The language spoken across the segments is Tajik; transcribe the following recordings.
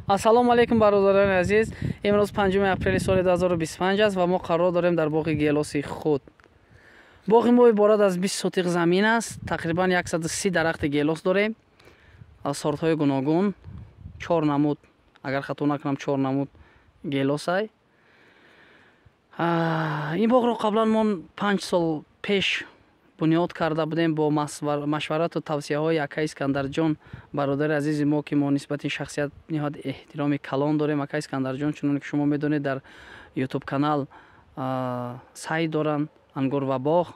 ассалому алайкум бародарони азиз. имрӯз 5 апрели соли 2025 аст ва мо қарор дорем дар боғи гелоси худ. боғи мо иборат аз 20 сотиқ замин аст. тақрибан 130 дарахти гелос дорем аз сортҳои гуногун. 4 намуд, агар хато накунам 4 намуд гелос ай. ин боғро қаблан мо 5 сол пеш бунёд карда будем бо машварату тавсияҳои ака Искандарҷон, бародари азизи мо ки мо нисбати шахсият ниҳоят эҳтироми калон дорем. Ака Искандарҷон чуноне ки шумо медонед дар ютуб канал сайт доранд Ангур ва боғ.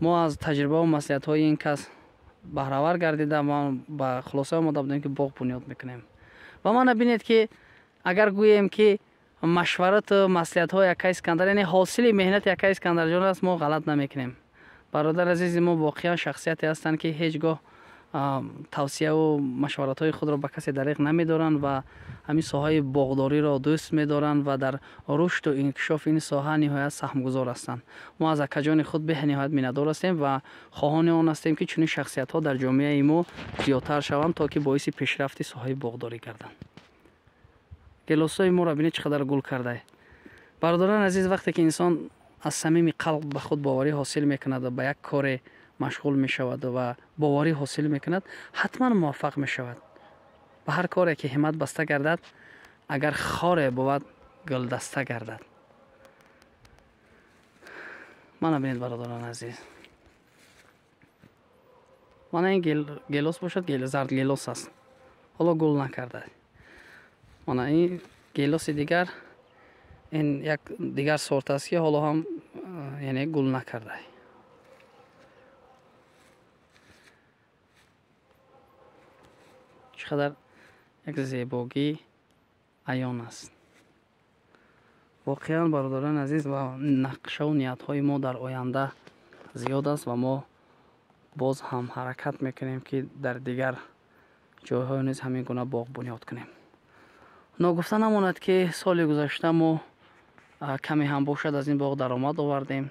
мо аз таҷрибаҳо маслиҳатҳои ин кас баҳравар гардида мо ба хулоса омода будем ки боғ бунёд мекунем. ва мана бинед ки агар гӯем ки машварату маслиҳатҳои ака Искандар, яъне ҳосили меҳнати ака Искандарҷон аст, мо ғалат намекунем. бародар азизи мо воқеан шахсияте ҳастанд ки ҳеҷ гоҳ тавсияву машваратҳои худро ба касе дариқ намедоранд ва ҳамин соҳаи боғдориро дӯст медоранд ва дар рушду инкишофи ин соҳа ниҳоят саҳмгузор ҳастанд. мо аз акаҷони худ бениҳоят миннатдор ҳастем ва хоҳони он ҳастем ки чунин шахсиятҳо дар ҷомеаи мо зиёдтар шаванд, то ки боиси пешрафти соҳаи боғдорӣ гарданд. гелосҳои моро бинед чӣ қадар гул карда. бародарон азиз, вақте ки инсон аз самими қалб ба худ боварӣ ҳосил мекунад ва ба як коре машғул мешавад ва боварӣ ҳосил мекунад, ҳатман муваффақ мешавад. ба ҳар коре ки ҳимат баста гардад, агар хоре бувад, гулдаста гардад. мана бинед бародарон азиз, мана ин гелос бошад, зард гелос аст, ҳоло гул накарда. мана ин гелоси дигар, ин як дигар сорт аст ки ҳоло ҳам яъне гул накарда. чӣ қадар як зебогӣ аён аст. воқеан бародарон азиз, ва нақшаву ниятҳои мо дар оянда зиёд аст ва мо боз ҳам ҳаракат мекунем ки дар дигар ҷойҳо низ ҳамин гуна боғ бунёд кунем. ногуфта намонад ки соли гузашта мо каме ҳам бошад аз ин боғ даромад овардем.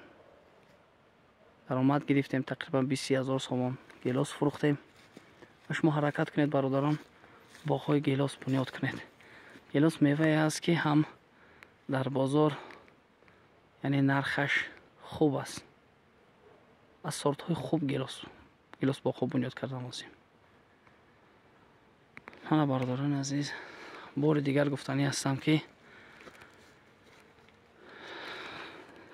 даромад гирифтем, тақрибан 20,000 сомон гелос фурӯхтем. ва шумо ҳаракат кунед бародарон, боғҳои гелос бунёд кунед. гелос мевае аст ки ҳам дар бозор яъне нархаш хуб аст. аз сортҳои хуб гелос боғҳо бунёд карда лозим. мана бародарон азиз, бори дигар гуфтанӣ ҳастам ки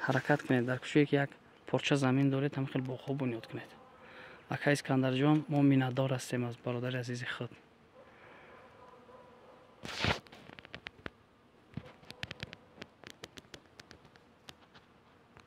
ҳаракат кунед, дар кушое ки як порча замин доред, ҳамин хел боғҳо бунёд кунед. ака Искандарҷон, мо миннатдор ҳастем аз бародари азизи худ.